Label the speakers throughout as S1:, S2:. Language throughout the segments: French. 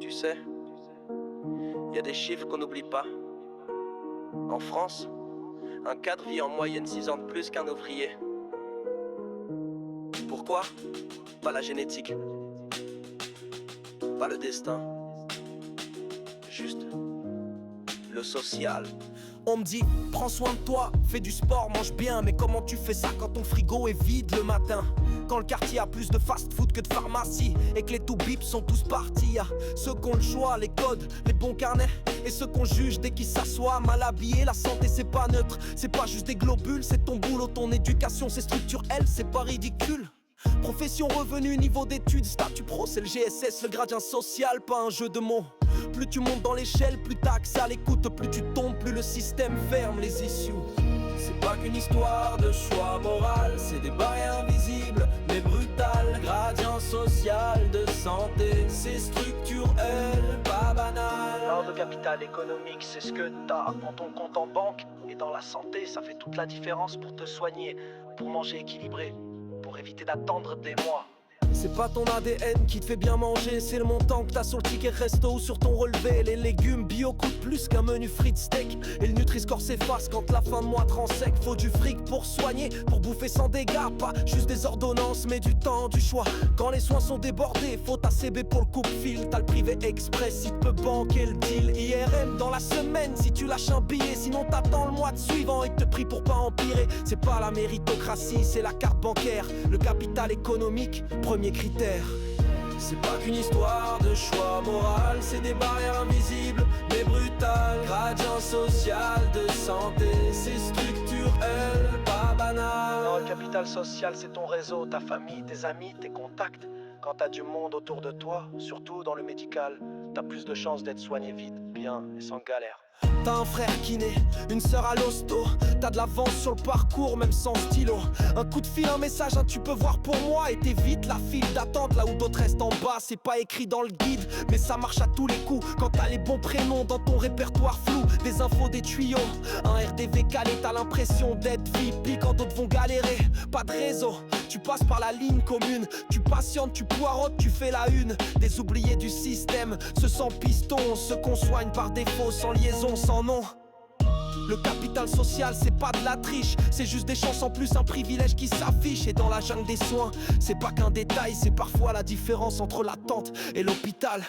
S1: Tu sais, il y a des chiffres qu'on n'oublie pas. En France, un cadre vit en moyenne 6 ans de plus qu'un ouvrier. Pourquoi? Pas la génétique, pas le destin, juste le social.
S2: On me dit, prends soin de toi, fais du sport, mange bien. Mais comment tu fais ça quand ton frigo est vide le matin? Quand le quartier a plus de fast-food que de pharmacie et que les tout-bips sont tous partis. Y'a ceux qui ont le choix, les codes, les bons carnets, et ceux qu'on juge dès qu'ils s'assoient. Mal habillés, la santé c'est pas neutre. C'est pas juste des globules, c'est ton boulot, ton éducation, c'est structurel, c'est pas ridicule. Profession, revenu, niveau d'études, statut pro, c'est le GSS, le gradient social, pas un jeu de mots. Plus tu montes dans l'échelle, plus t'as accès à l'écoute, plus tu tombes, plus le système ferme les issues. C'est pas qu'une histoire de choix moral, c'est des barrières invisibles mais brutales. Gradient social de santé, c'est structurel, pas banal.
S1: Alors le capital économique, c'est ce que t'as dans ton compte en banque. Et dans la santé, ça fait toute la différence pour te soigner, pour manger équilibré, pour éviter d'attendre des mois.
S2: C'est pas ton ADN qui te fait bien manger, c'est le montant que t'as sur le ticket resto ou sur ton relevé. Les légumes bio coûtent plus qu'un menu frites steak, et le Nutri-Score s'efface quand la fin de mois te rend sec. Faut du fric pour soigner, pour bouffer sans dégâts, pas juste des ordonnances mais du temps, du choix. Quand les soins sont débordés, faut ta CB pour le coupe-fil. T'as le privé express, il te peut banquer le deal. IRM dans la semaine si tu lâches un billet, sinon t'attends le mois de suivant et te prie pour pas empirer. C'est pas la méritocratie, c'est la carte bancaire, le capital économique, premier critère. C'est pas qu'une histoire de choix moral, c'est des barrières invisibles mais brutales. Gradient social de santé, c'est structurel, pas banal.
S1: Non, le capital social, c'est ton réseau, ta famille, tes amis, tes contacts. Quand t'as du monde autour de toi, surtout dans le médical, t'as plus de chances d'être soigné vite, bien et sans galère.
S2: T'as un frère kiné, une sœur à l'hosto, t'as de l'avance sur le parcours même sans stylo. Un coup de fil, un message, tu peux voir pour moi, et t'évites la file d'attente là où d'autres restent en bas. C'est pas écrit dans le guide, mais ça marche à tous les coups. Quand t'as les bons prénoms dans ton répertoire flou, des infos, des tuyaux, un RDV calé, t'as l'impression d'être VIP quand d'autres vont galérer. Pas de réseau, tu passes par la ligne commune, tu patientes, tu poireautes, tu fais la une. Des oubliés du système, ceux sans piston, ceux qu'on soigne par défaut, sans liaison, sans nom. Le capital social, c'est pas de la triche, c'est juste des chances en plus, un privilège qui s'affiche. Et dans la jungle des soins, c'est pas qu'un détail, c'est parfois la différence entre l'attente et l'hôpital.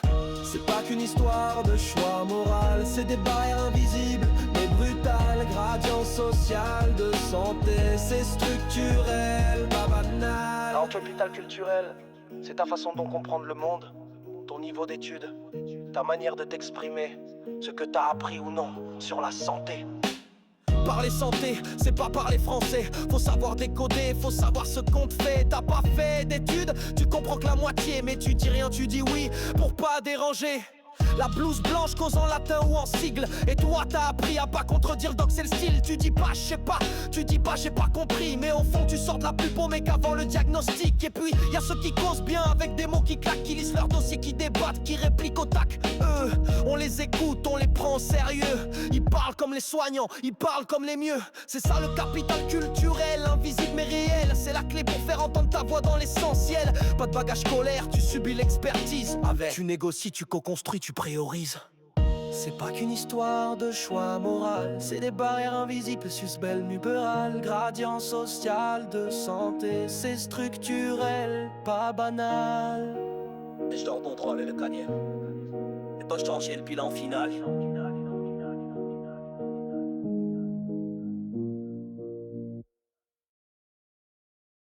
S2: C'est pas qu'une histoire de choix moral, c'est des barrières invisibles mais brutales. Gradient social de santé, c'est structurel, pas banal.
S1: Alors le capital culturel, c'est ta façon de comprendre le monde, ton niveau d'études, ta manière de t'exprimer, ce que t'as appris ou non sur la santé.
S2: Parler santé, c'est pas parler français. Faut savoir décoder, faut savoir ce qu'on te fait. T'as pas fait d'études, tu comprends que la moitié, mais tu dis rien, tu dis oui pour pas déranger. La blouse blanche cause en latin ou en sigle, et toi t'as appris à pas contredire donc c'est le style. Tu dis pas je sais pas, tu dis pas j'ai pas compris, mais au fond tu sors de la pub au mec avant le diagnostic. Et puis y'a ceux qui causent bien avec des mots qui claquent, qui lisent leur dossier, qui débattent, qui répliquent au tac. Eux, on les écoute, on les prend au sérieux. Ils parlent comme les soignants, ils parlent comme les mieux. C'est ça le capital culturel, invisible mais réel. C'est la clé pour faire entendre ta voix dans l'essentiel. Pas de bagage scolaire, tu subis l'expertise. Avec tu négocies, tu co-construis, tu priorises. C'est pas qu'une histoire de choix moral, c'est des barrières invisibles, susbel nuberal. Gradient social de santé, c'est structurel, pas banal.
S1: Je dois contrôler le canier, et pas changer le bilan final.